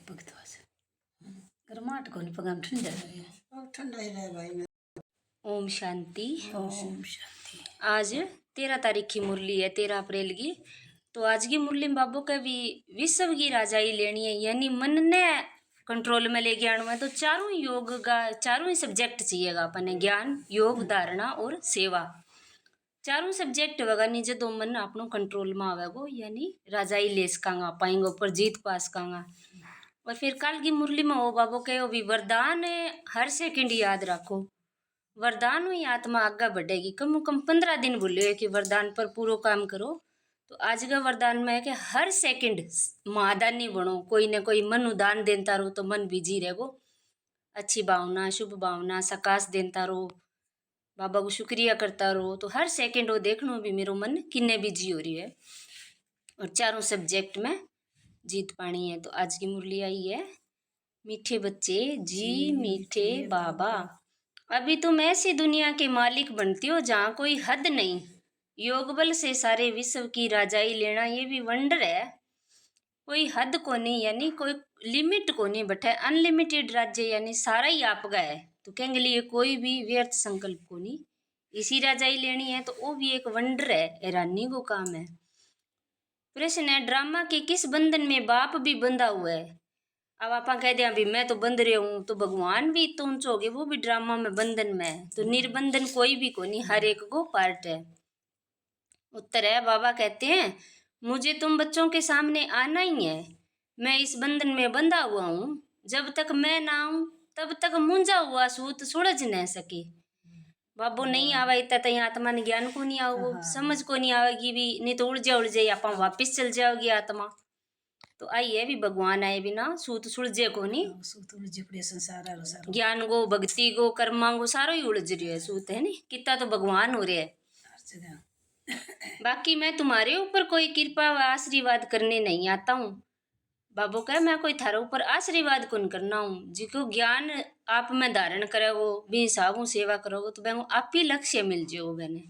भगत गर्माहट को नहीं पगाम ठंडा है ठंडा ही रहे भाई। ओम शांति। ओम शांति। आज 13 तारीख की मुरली है, 13 अप्रैल की। तो आज की मुरली में बाबू का भी विश्व की राजाई लेनी है, यानी मन ने कंट्रोल में लेके आना है। तो चारों योग का चारों ही सब्जेक्ट चाहिएगा अपने, ज्ञान, योग, धारणा और सेवा। चारों सब्जेक्ट होगा नहीं जो मन अपनों कंट्रोल में आवेगो, यानी राजाई ले सकांगा, पाएंगे ऊपर जीत पा सकांगा। और फिर कल की मुरली में हो बाबू कहो भी वरदान हर सेकंड याद रखो, वरदान हुई आत्मा आगे बढ़ेगी। कम से कम 15 दिन बोले कि वरदान पर पूरा काम करो। तो आज का वरदान में है कि हर सेकंड महादानी बनो, कोई न कोई मन उदान देता रहो तो मन बिजी रहेगो। अच्छी भावना, शुभ भावना, सकाश देता रहो, बाबा को शुक्रिया करता रहो। तो हर सेकंड वो देखना भी मेरो मन किन्ने बिजी हो रही है, और चारों सब्जेक्ट में जीत पानी है। तो आज की मुरली आई है, मीठे बच्चे जी मीठे बाबा, अभी तुम ऐसी दुनिया के मालिक बनती हो जहाँ कोई हद नहीं। योग बल से सारे विश्व की राजाई लेना ये भी वंडर है। कोई हद को नहीं, यानी कोई लिमिट को नहीं बैठा, अनलिमिटेड राज्य यानी सारा ही आपका है। तो कहेंगे लिए कोई भी व्यर्थ संकल्प को नहीं, इसी राजाई लेनी है। तो वो भी एक वंडर है, हैरानी को काम है। प्रश्न है, ड्रामा के किस बंधन में बाप भी बंधा हुआ है? अब आप कह दिया अभी मैं तो बंध रही हूँ, तो भगवान भी तो ऊंच हो गए, वो भी ड्रामा में बंधन में है। तो निर्बंधन कोई भी को नहीं, हर एक को पार्ट है। उत्तर है, बाबा कहते हैं मुझे तुम बच्चों के सामने आना ही है, मैं इस बंधन में बंधा हुआ हूँ। जब तक मैं ना आऊं तब तक मुंजा हुआ सूत सुलझ न सके। बाबू नहीं आवा इतना तई आत्मा ने ज्ञान को नहीं आओगे, समझ को नहीं आवेगी भी, नहीं तो उड़ जाए आप वापिस चल जाओगी आत्मा। तो आई है भी भगवान आए बिना सूत सुलझे को नहीं, सूत उलझे पड़े संसार ज्ञान गो, भक्ति गो, कर्मा गो सारो ही उलझ रही है सूत है नी, कितना तो भगवान हो रहे है। बाकी मैं तुम्हारे ऊपर कोई कृपा व आशीर्वाद करने नहीं आता हूँ। बाबू कहे मैं कोई थारे ऊपर आशीर्वाद कौन करना हूँ, जिको ज्ञान आप में धारण करोगो, भी हिसाबों सेवा करोगे तो मैं आप ही लक्ष्य मिल जाओ। मैंने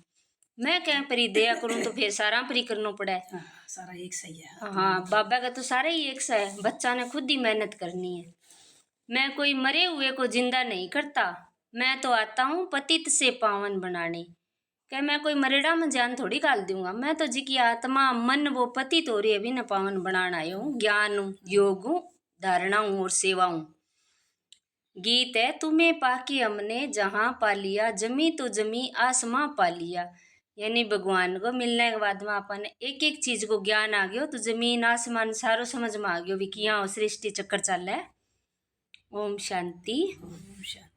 मैं कह परी दया करूँ तो फिर सारा परी करना पड़ा है। सारा एक सही है। हाँ बाबा का तो सारा ही एक सा है, बच्चा ने खुद ही मेहनत करनी है। मैं कोई मरे हुए को जिंदा नहीं करता, मैं तो आता हूँ पतित से पावन बनाने। क्या मैं कोई मरेड़ा में जान थोड़ी डाल दूंगा, मैं तो जी की आत्मा मन वो पतित हो रही है भी न पावन बनाना आयो हूँ। ज्ञान हूँ, योग हूँ, धारणा हूँ और सेवा हूँ। गीत है, तुम्हें पाके हमने जहाँ पा लिया, जमी तो जमी आसमां पा लिया। यानी भगवान को मिलने के बाद में अपन एक एक चीज को ज्ञान आ गयो, तो जमीन आसमान सारो समझ में आ गयो भी कि यहाँ सृष्टि चक्कर चल है। ओम शांति। ओम शांति।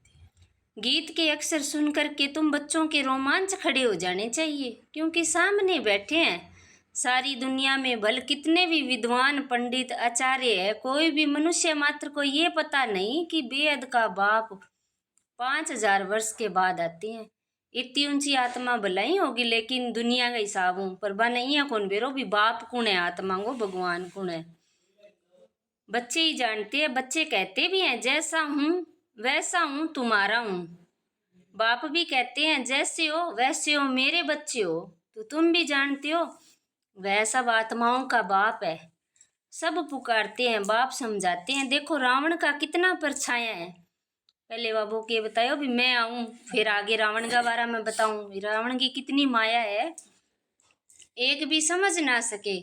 गीत के अक्षर सुनकर के तुम बच्चों के रोमांच खड़े हो जाने चाहिए, क्योंकि सामने बैठे हैं सारी दुनिया में भल कितने भी विद्वान पंडित आचार्य है, कोई भी मनुष्य मात्र को ये पता नहीं कि बेअद का बाप 5000 वर्ष के बाद आते हैं। इतनी ऊंची आत्मा भलाई होगी, लेकिन दुनिया का हिसाब हूँ पर बा नहीं है कौन बेरो भी बाप कौन है, आत्मा को भगवान कौन है बच्चे ही जानते हैं। बच्चे कहते भी हैं जैसा हूँ वैसा हूँ तुम्हारा हूँ। बाप भी कहते हैं जैसे हो वैसे हो मेरे बच्चे हो। तो तुम भी जानते हो वह सब आत्माओं का बाप है। सब पुकारते हैं, बाप समझाते हैं। देखो रावण का कितना परछाया है। पहले बाबू के बताओ भी मैं आऊं, फिर आगे रावण का बारे में बताऊं। रावण की कितनी माया है, एक भी समझ ना सके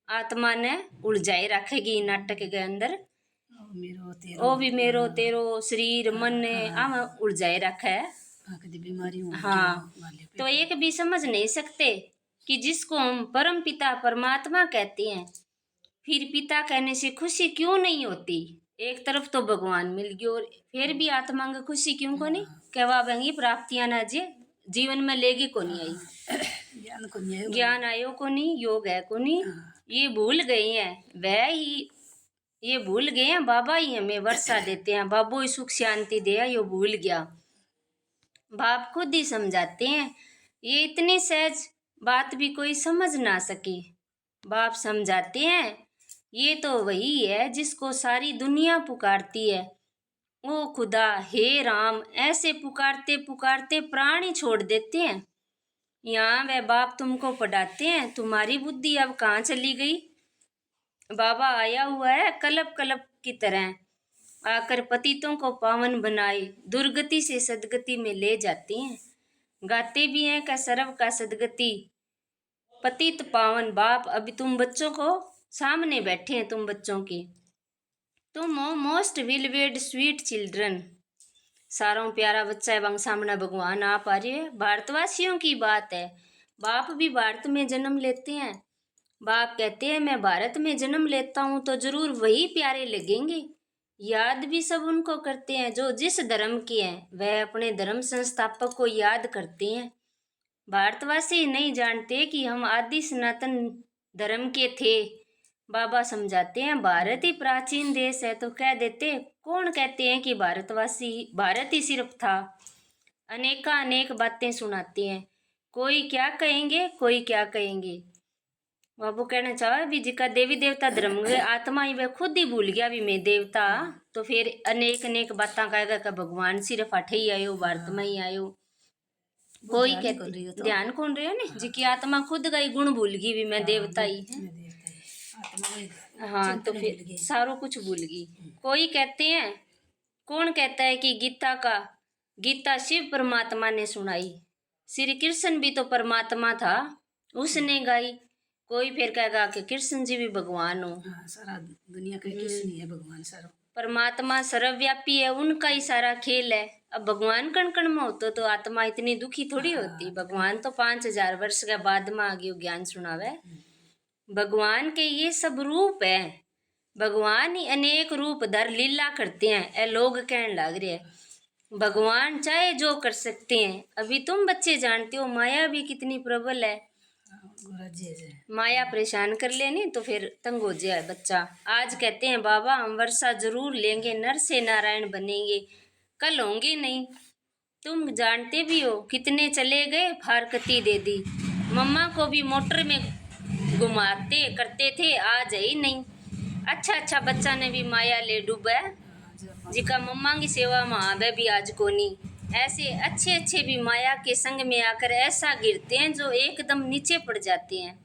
आत्मा ने उलझाई रखेगी नाटक के अंदर। ओ भी मेरो तेरो शरीर मन ने आम उलझाए रखा है। हाँ तो एक भी समझ नहीं सकते कि जिसको हम परम पिता परमात्मा कहते हैं, फिर पिता कहने से खुशी क्यों नहीं होती। एक तरफ तो भगवान मिल गया और फिर भी आत्मा की खुशी क्यों को नहीं, कहवा बंगी प्राप्तियां ना जे जीवन में लेगी को नहीं आई, ज्ञान आयो को नहीं, योग है को नहीं, ये भूल गए हैं। वह ही ये भूल गए हैं, बाबा ही हमें वर्षा देते हैं, बाबू ही सुख शांति दे, ये भूल गया। बाप खुद ही समझाते हैं, ये इतनी सहज बात भी कोई समझ ना सके। बाप समझाते हैं ये तो वही है जिसको सारी दुनिया पुकारती है। ओ खुदा, हे राम, ऐसे पुकारते पुकारते प्राण ही छोड़ देते हैं। यहाँ वह बाप तुमको पढ़ाते हैं, तुम्हारी बुद्धि अब कहाँ चली गई। बाबा आया हुआ है कलप कलप की तरह, आकर पतितों को पावन बनाए, दुर्गति से सदगति में ले जाते हैं। गाते भी हैं का सर्व का सदगति पतित पावन। बाप अभी तुम बच्चों को सामने बैठे हैं, तुम बच्चों के, तुम हो मोस्ट विलवेड स्वीट चिल्ड्रन। सारों प्यारा बच्चा एवं सामने भगवान आप आ रहे हैं। भारतवासियों की बात है, बाप भी भारत में जन्म लेते हैं। बाप कहते हैं मैं भारत में जन्म लेता हूँ तो जरूर वही प्यारे लगेंगे। याद भी सब उनको करते हैं जो जिस धर्म के हैं, वह अपने धर्म संस्थापक को याद करते हैं। भारतवासी नहीं जानते कि हम आदि सनातन धर्म के थे। बाबा समझाते हैं भारत ही प्राचीन देश है तो कह देते, कौन कहते हैं कि भारत ही सिर्फ था। अनेक बातें सुनाते हैं, कोई क्या कहेंगे कोई क्या कहेंगे। बाबू कहना चाहे भी जिका देवी देवता धर्म में आत्मा ही वह खुद ही भूल गया भी मैं देवता, तो फिर अनेक बातें कहेगा कि भगवान सिर्फ अठे ही आयो, भारत में ही आयो। कोई कहते ध्यान कौन रहे ने जिकी आत्मा खुद का ही गुण भूल गई भी मैं देवता ही है। हाँ तो फिर सारो कुछ भूल गई। कोई कहते हैं, कौन कहता है कि गीता शिव परमात्मा ने सुनाई, श्री कृष्ण भी तो परमात्मा था उसने गाई। कोई फिर कहेगा कि कृष्ण जी भी भगवान हो। हाँ, सारा दुनिया का कृष्ण ही है भगवान। सारा परमात्मा सर्वव्यापी है, उनका ही सारा खेल है। अब भगवान कण कण में होते तो आत्मा इतनी दुखी थोड़ी होती। भगवान तो 5000 वर्ष के बाद में आ गयो ज्ञान सुनावे। भगवान के ये सब रूप है, भगवान ही अनेक रूप धर लीला करते हैं। ए लोग कहने लग रहे हैं भगवान चाहे जो कर सकते हैं। अभी तुम बच्चे जानते हो माया भी कितनी प्रबल है। माया परेशान कर लेनी तो फिर तंग हो जाए बच्चा। आज कहते हैं बाबा हम वर्षा जरूर लेंगे, नर से नारायण बनेंगे, कल होंगे नहीं। तुम जानते भी हो कितने चले गए, फारकती दे दी। मम्मा को भी मोटर में घुमाते करते थे, आज ही नहीं। अच्छा बच्चा ने भी माया ले डूबा, जिका मम्मा की सेवा में आवे भी आज को नहीं। ऐसे अच्छे भी माया के संग में आकर ऐसा गिरते हैं जो एकदम नीचे पड़ जाते हैं।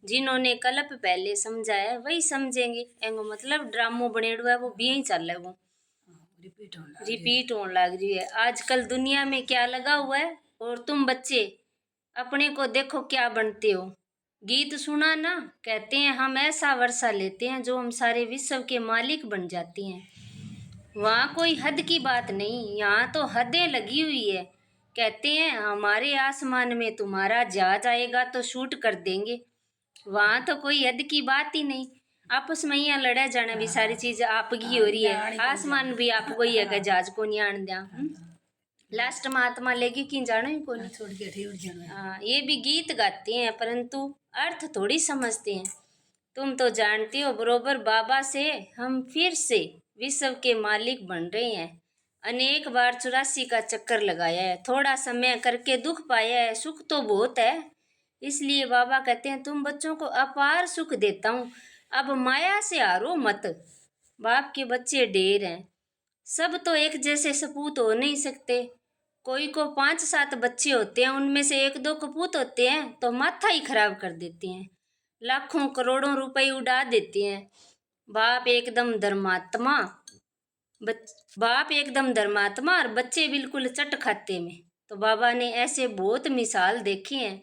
जिन्होंने कल्प पहले समझा है वही समझेंगे। एंगो मतलब ड्रामो बनेड़ो है वो भी ही चल है, वो रिपीट होने लग रही है। आजकल दुनिया में क्या लगा हुआ है, और तुम बच्चे अपने को देखो क्या बनते हो। गीत सुना ना, कहते हैं हम ऐसा वर्षा लेते हैं जो हम सारे विश्व के मालिक बन जाते हैं। वहाँ कोई हद की बात नहीं, यहाँ तो हदें लगी हुई है। कहते हैं हमारे आसमान में तुम्हारा जहाज आएगा तो शूट कर देंगे। वहाँ तो कोई हद की बात ही नहीं। आपस में यहाँ लड़ा जाना भी सारी चीज आपकी हो रही है। आसमान भी आपको ही है कि जहाज को नहीं आन दिया। लास्ट में आत्मा लेगी कि जानो ही को नहीं। हाँ ये भी गीत गाते हैं परंतु अर्थ थोड़ी समझते हैं। तुम तो जानते हो बरोबर बाबा से हम फिर से विश्व के मालिक बन रहे हैं। अनेक बार 84 का चक्कर लगाया है, थोड़ा समय करके दुख पाया है, सुख तो बहुत है। इसलिए बाबा कहते हैं तुम बच्चों को अपार सुख देता हूँ, अब माया से हारो मत। बाप के बच्चे ढेर हैं, सब तो एक जैसे सपूत हो नहीं सकते। कोई को 5-7 बच्चे होते हैं, उनमें से 1-2 कपूत होते हैं तो माथा ही खराब कर देते हैं, लाखों करोड़ों रुपए उड़ा देते हैं। बाप एकदम धर्मात्मा और बच्चे बिल्कुल चट खाते में। तो बाबा ने ऐसे बहुत मिसाल देखे हैं।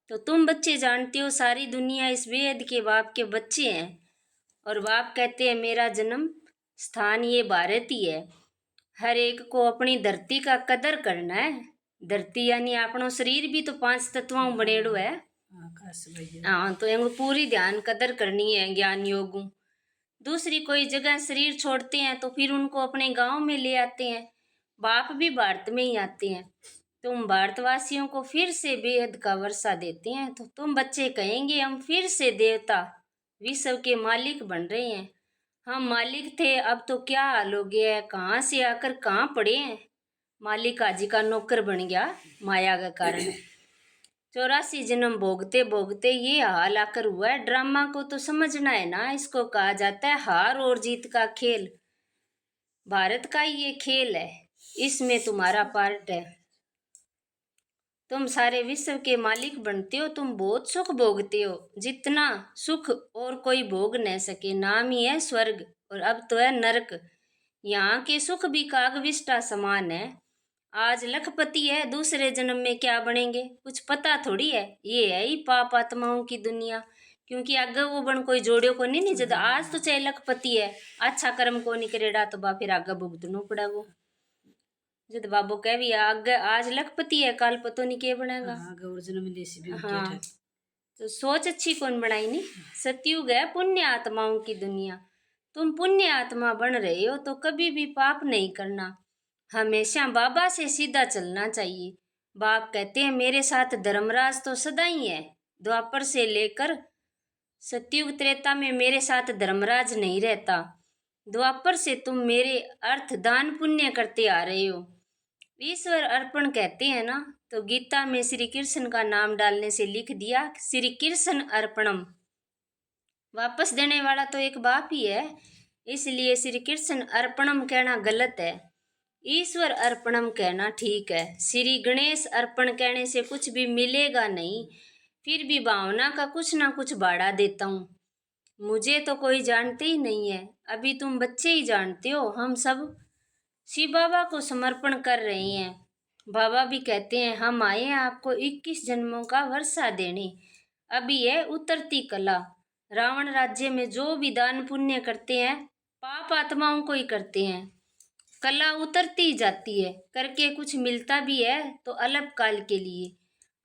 तो तुम बच्चे जानते हो सारी दुनिया इस वेद के बाप के बच्चे हैं। और बाप कहते हैं मेरा जन्म स्थान ये भारत ही है। हर एक को अपनी धरती का कदर करना है। धरती यानी अपनो शरीर भी तो 5 तत्वों बनेड़ो है। हाँ तो एंगो पूरी ध्यान कदर करनी है ज्ञान योग। दूसरी कोई जगह शरीर छोड़ते हैं तो फिर उनको अपने गांव में ले आते हैं। बाप भी भारत में ही आते हैं। तुम भारतवासियों को फिर से बेहद का वर्षा देते हैं तो तुम बच्चे कहेंगे हम फिर से देवता विश्व के मालिक बन रहे हैं। हम मालिक थे अब तो क्या हाल हो गया है, कहाँ से आकर कहाँ पड़े हैं। मालिक आजी का नौकर बन गया माया का कारण। 84 जन्म भोगते भोगते ये हाल आकर हुआ है। ड्रामा को तो समझना है ना, इसको कहा जाता है हार और जीत का खेल। भारत का ये खेल है, इसमें तुम्हारा पार्ट है। तुम सारे विश्व के मालिक बनते हो, तुम बहुत सुख भोगते हो, जितना सुख और कोई भोग न सके। नाम ही है स्वर्ग और अब तो है नरक। यहाँ के सुख भी कागविष्टा समान है। आज लखपति है, दूसरे जन्म में क्या बनेंगे कुछ पता थोड़ी है। ये है ही पाप आत्माओं की दुनिया, क्योंकि आगे वो बन कोई जोड़ियो को नहीं जद आज तो चाहे लखपति है, अच्छा कर्म को नहीं करेड़ा तो बा फिर आगे भुगतनो पड़ेगो। जद बाबू कह भी आगे आज लखपति है, कल पतो नहीं के बनेगा। आगे और जन्म में देसी भी हाँ, तो सोच अच्छी कौन बनाई नहीं। सतयुग है पुण्य आत्माओं की दुनिया। तुम पुण्य आत्मा बन रहे हो तो कभी भी पाप नहीं करना, हमेशा बाबा से सीधा चलना चाहिए। बाप कहते हैं मेरे साथ धर्मराज तो सदा ही है। द्वापर से लेकर सतयुग त्रेता में मेरे साथ धर्मराज नहीं रहता। द्वापर से तुम मेरे अर्थ दान पुण्य करते आ रहे हो। ईश्वर अर्पण कहते हैं ना, तो गीता में श्री कृष्ण का नाम डालने से लिख दिया श्री कृष्ण अर्पणम। वापस देने वाला तो एक बाप ही है, इसलिए श्री कृष्ण अर्पणम कहना गलत है। ईश्वर अर्पणम कहना ठीक है। श्री गणेश अर्पण कहने से कुछ भी मिलेगा नहीं, फिर भी भावना का कुछ ना कुछ बाड़ा देता हूँ। मुझे तो कोई जानते ही नहीं है, अभी तुम बच्चे ही जानते हो। हम सब शिव बाबा को समर्पण कर रहे हैं। बाबा भी कहते हैं हम आए हैं आपको 21 जन्मों का वर्षा देने। अभी है उतरती कला। रावण राज्य में जो भी दान पुण्य करते हैं पाप आत्माओं को ही करते हैं। कला उतरती जाती है, करके कुछ मिलता भी है तो अल्पकाल के लिए।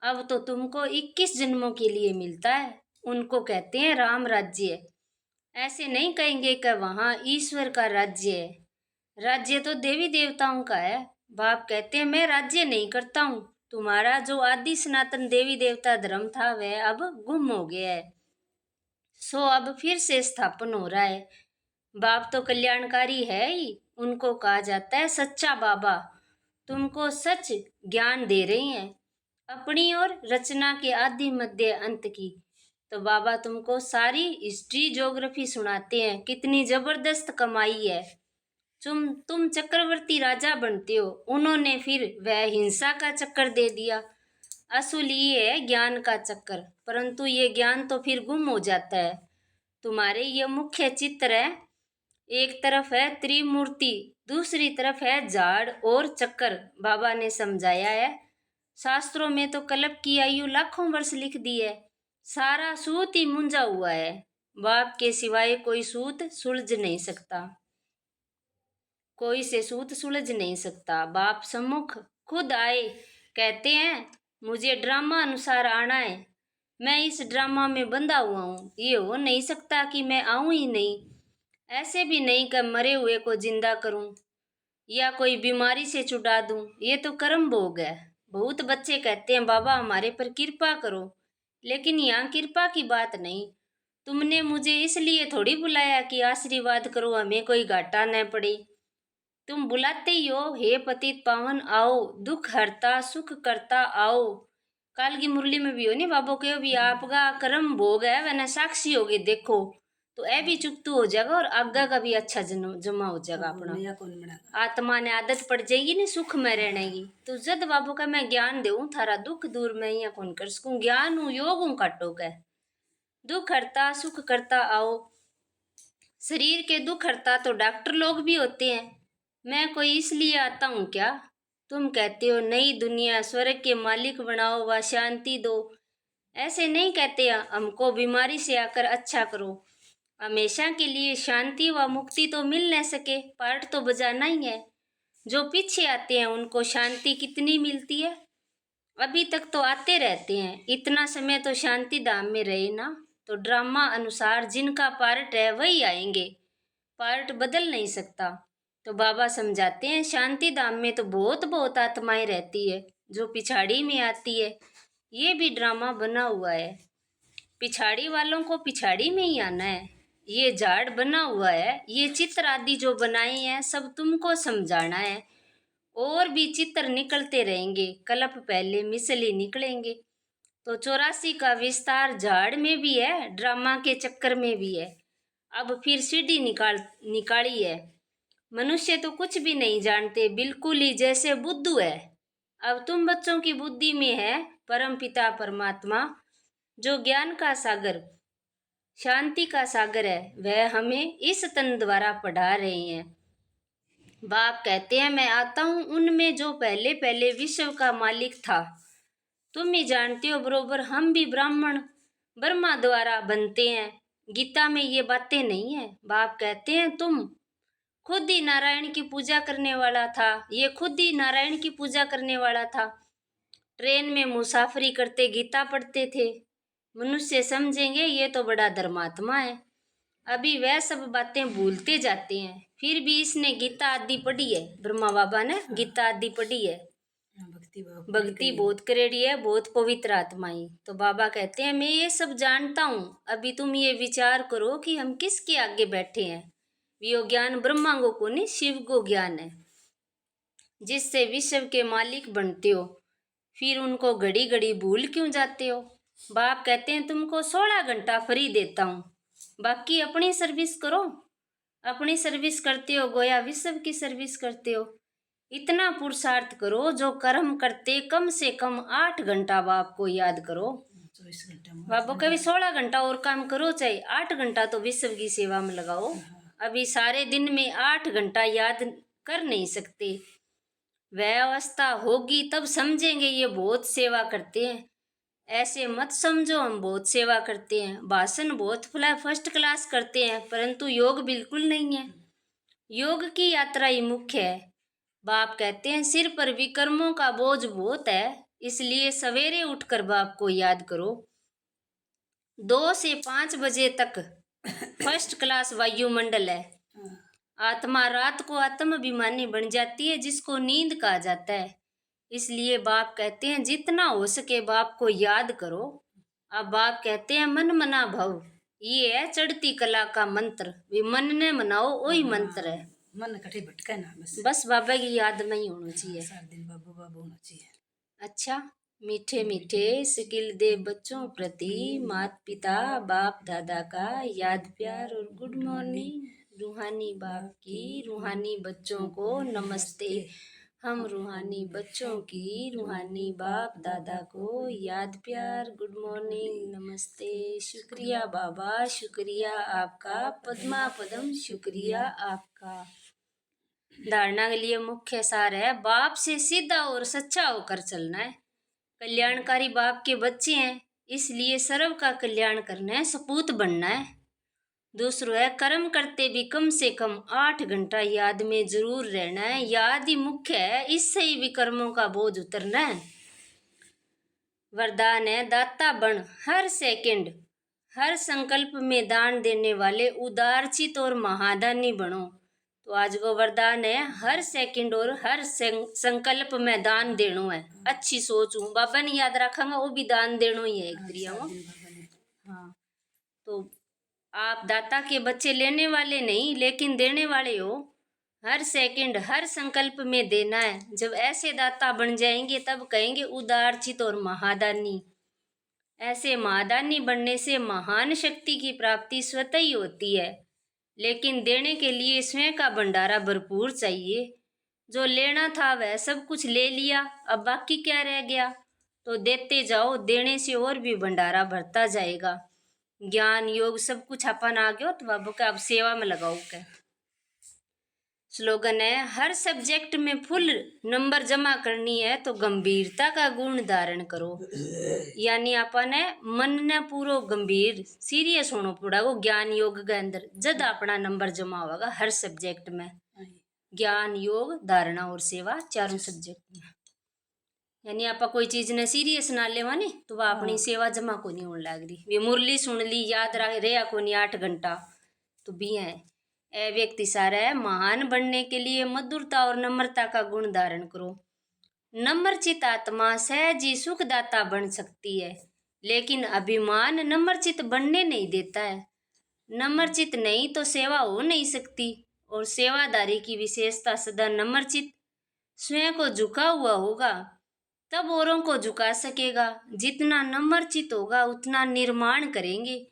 अब तो तुमको 21 जन्मों के लिए मिलता है, उनको कहते हैं राम राज्य। ऐसे नहीं कहेंगे कि वहाँ ईश्वर का राज्य है। राज्य तो देवी देवताओं का है। बाप कहते हैं मैं राज्य नहीं करता हूँ, तुम्हारा जो आदि सनातन देवी देवता धर्म था वह अब गुम हो गया है, सो अब फिर से स्थापन हो रहा है। बाप तो कल्याणकारी है ही, उनको कहा जाता है सच्चा बाबा। तुमको सच ज्ञान दे रहे हैं अपनी और रचना के आदि मध्य अंत की। तो बाबा तुमको सारी हिस्ट्री ज्योग्राफी सुनाते हैं, कितनी जबरदस्त कमाई है। तुम चक्रवर्ती राजा बनते हो, उन्होंने फिर वह हिंसा का चक्कर दे दिया। असूल ये है ज्ञान का चक्कर, परंतु ये ज्ञान तो फिर गुम हो जाता है। तुम्हारे ये मुख्य चित्र है, एक तरफ है त्रिमूर्ति, दूसरी तरफ है झाड़ और चक्कर। बाबा ने समझाया है, शास्त्रों में तो कल्प की आयु लाखों वर्ष लिख दी है। सारा सूत ही मुंझा हुआ है, बाप के सिवाय कोई सूत सुलझ नहीं सकता, कोई से सूत सुलझ नहीं सकता। बाप सम्मुख खुद आए, कहते हैं मुझे ड्रामा अनुसार आना है, मैं इस ड्रामा में बंधा हुआ हूँ। ये हो नहीं सकता कि मैं आऊँ ही नहीं। ऐसे भी नहीं कि मरे हुए को जिंदा करूं या कोई बीमारी से छुड़ा दूं, ये तो कर्म भोग है। बहुत बच्चे कहते हैं बाबा हमारे पर कृपा करो, लेकिन यहाँ कृपा की बात नहीं। तुमने मुझे इसलिए थोड़ी बुलाया कि आशीर्वाद करो, हमें कोई घाटा न पड़े। तुम बुलाते ही हो, हे पतित पावन आओ, दुख हरता सुख करता आओ। काल की मुरली में भी हो नहीं बाबो के भी आपका कर्म भोग है, वह साक्षी होगे देखो, तो ए भी चुकतू हो जाएगा और आगा का भी अच्छा जमा हो जाएगा अपना। आत्मा ने आदत पड़ जाएगी नहीं सुख में रहने की। तो जद बाबू का मैं ज्ञान देऊं थारा दुख दूर मैं या कौन कर सकूं। ज्ञान हूं योग हूं काटो का, दुख हरता सुख करता आओ। शरीर के दुख हरता तो डॉक्टर लोग भी होते हैं, मैं कोई इसलिए आता हूँ क्या। तुम कहते हो नई दुनिया स्वर्ग के मालिक बनाओ व शांति दो, ऐसे नहीं कहते हमको बीमारी से आकर अच्छा करो। हमेशा के लिए शांति व मुक्ति तो मिल न सके, पार्ट तो बजाना ही है। जो पीछे आते हैं उनको शांति कितनी मिलती है, अभी तक तो आते रहते हैं। इतना समय तो शांति धाम में रहे ना, तो ड्रामा अनुसार जिनका पार्ट है वही आएंगे, पार्ट बदल नहीं सकता। तो बाबा समझाते हैं शांति धाम में तो बहुत बहुत आत्माएं रहती है, जो पिछाड़ी में आती है। ये भी ड्रामा बना हुआ है, पिछाड़ी वालों को पिछाड़ी में ही आना है। ये झाड़ बना हुआ है, ये चित्र आदि जो बनाए हैं सब तुमको समझाना है। और भी चित्र निकलते रहेंगे, कल्प पहले मिसली निकलेंगे। तो 84 का विस्तार झाड़ में भी है, ड्रामा के चक्कर में भी है। अब फिर सीढ़ी निकाली है। मनुष्य तो कुछ भी नहीं जानते, बिल्कुल ही जैसे बुद्धू है। अब तुम बच्चों की बुद्धि में है परम पिता परमात्मा, जो ज्ञान का सागर, शांति का सागर है, वह हमें इस तन द्वारा पढ़ा रहे हैं। बाप कहते हैं मैं आता हूँ उनमें जो पहले पहले विश्व का मालिक था। तुम ही जानते हो बरोबर, हम भी ब्राह्मण ब्रह्मा द्वारा बनते हैं। गीता में ये बातें नहीं है। बाप कहते हैं तुम खुद ही नारायण की पूजा करने वाला था, ये खुद ही नारायण की पूजा करने वाला था। ट्रेन में मुसाफरी करते गीता पढ़ते थे। मनुष्य समझेंगे ये तो बड़ा धर्मात्मा है। अभी वह सब बातें भूलते जाते हैं। फिर भी इसने गीता आदि पढ़ी है, ब्रह्मा बाबा ने गीता आदि पढ़ी है। भक्ति बहुत करेड़ी है, बहुत पवित्र आत्माई। तो बाबा कहते हैं मैं ये सब जानता हूँ, अभी तुम ये विचार करो कि हम किसके आगे बैठे हैं। यो ज्ञान ब्रह्मा को नहीं, शिव को ज्ञान है, जिससे विश्व के मालिक बनते हो। फिर उनको घड़ी घड़ी भूल क्यों जाते हो। बाप कहते हैं तुमको 16 घंटा फ्री देता हूँ, बाकी अपनी सर्विस करो। अपनी सर्विस करते हो गोया विश्व की सर्विस करते हो। इतना पुरुषार्थ करो जो कर्म करते कम से कम 8 घंटा बाप को याद करो। 24 घंटा बाबू कभी 16 घंटा और काम करो, चाहे 8 घंटा तो विश्व की सेवा में लगाओ। अभी सारे दिन में 8 घंटा याद कर नहीं सकते। वह अवस्था होगी तब समझेंगे ये बहुत सेवा करते हैं। ऐसे मत समझो हम बहुत सेवा करते हैं, भाषण बहुत फर्स्ट क्लास करते हैं, परंतु योग बिल्कुल नहीं है। योग की यात्रा ही मुख्य है। बाप कहते हैं सिर पर विकर्मों का बोझ बहुत है, इसलिए सवेरे उठकर बाप को याद करो। 2 से 5 बजे तक फर्स्ट क्लास वायुमंडल है। आत्मा रात को आत्माभिमानी बन जाती है, जिसको नींद कहा जाता है। इसलिए बाप कहते हैं जितना हो सके बाप को याद करो। अब बाप कहते हैं मन मना भव, ये है चढ़ती कला का मंत्र। वे मन ने मनाओ वही मंत्र है। मन कटे भटका ना, बस बाबा की याद में ही होना चाहिए। सारा दिन बाबू बाबू होना चाहिए। अच्छा, मीठे मीठे स्किल दे बच्चों प्रति माता पिता बाप दादा का याद प्यार और गुड मॉर्निंग। रूहानी बाप की रूहानी बच्चों को नमस्ते। हम रूहानी बच्चों की रूहानी बाप दादा को याद प्यार गुड मॉर्निंग नमस्ते। शुक्रिया बाबा, शुक्रिया आपका, पद्मा पदम शुक्रिया आपका। धारणा के लिए मुख्य सार है बाप से सीधा और सच्चा होकर चलना है। कल्याणकारी बाप के बच्चे हैं, इसलिए सर्व का कल्याण करना है, सपूत बनना है। दूसरों है कर्म करते भी कम से कम 8 घंटा याद में जरूर रहना है। याद ही मुख्य है, इससे ही विकर्मों का बोझ उतरना है। वरदान है दाता बन हर सेकंड, हर संकल्प में दान देने वाले उदारचित और महादानी बनो। तो आज को वरदान है हर सेकंड और हर संकल्प में दान देनो है। अच्छी सोच हूँ बाबा ने याद रखांगा, वो भी दान देनो ही है एक क्रिया। हाँ, तो आप दाता के बच्चे लेने वाले नहीं लेकिन देने वाले हो। हर सेकंड हर संकल्प में देना है। जब ऐसे दाता बन जाएंगे तब कहेंगे उदारचित और महादानी। ऐसे महादानी बनने से महान शक्ति की प्राप्ति स्वतः ही होती है, लेकिन देने के लिए स्वयं का भंडारा भरपूर चाहिए। जो लेना था वह सब कुछ ले लिया, अब बाकी क्या रह गया। तो देते जाओ, देने से और भी भंडारा भरता जाएगा। ज्ञान योग सब कुछ अपन आ गयो, तो बाबू का अब सेवा में लगाओ के स्लोगन है हर सब्जेक्ट में फुल नंबर जमा करनी है तो गंभीरता का गुण धारण करो। यानी अपन है मन ने पूरा गंभीर सीरियस होना पड़ा वो ज्ञान योग के अंदर, जब अपना नंबर जमा होगा हर सब्जेक्ट में। ज्ञान योग धारणा और सेवा चारों सब्जेक्ट में। यानी आप कोई चीज ने सीरियस ना लेवा नहीं तो वह अपनी सेवा जमा को नहीं होने लग रही। वे मुरली सुन ली याद रहा को नहीं 8 घंटा तो भी है। ए व्यक्ति सारा है महान बनने के लिए मधुरता और नम्रता का गुण धारण करो। नम्रचित आत्मा सहज ही सुखदाता बन सकती है, लेकिन अभिमान नम्रचित बनने नहीं देता है। नम्रचित नहीं तो सेवा हो नहीं सकती, और सेवादारी की विशेषता सदा नम्रचित स्वयं को झुका हुआ होगा तब औरों को झुका सकेगा। जितना नम्रचित होगा उतना निर्माण करेंगे,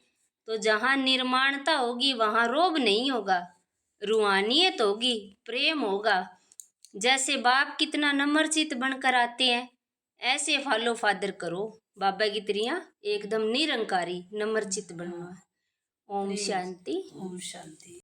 तो जहाँ निर्माणता होगी वहाँ रोब नहीं होगा, रूहानियत होगी, प्रेम होगा। जैसे बाप कितना नम्रचित बनकर आते हैं, ऐसे फॉलो फादर करो। बाबा की तरिया एकदम निरंकारी नम्रचित बनना। ओम शांति। ओम शांति।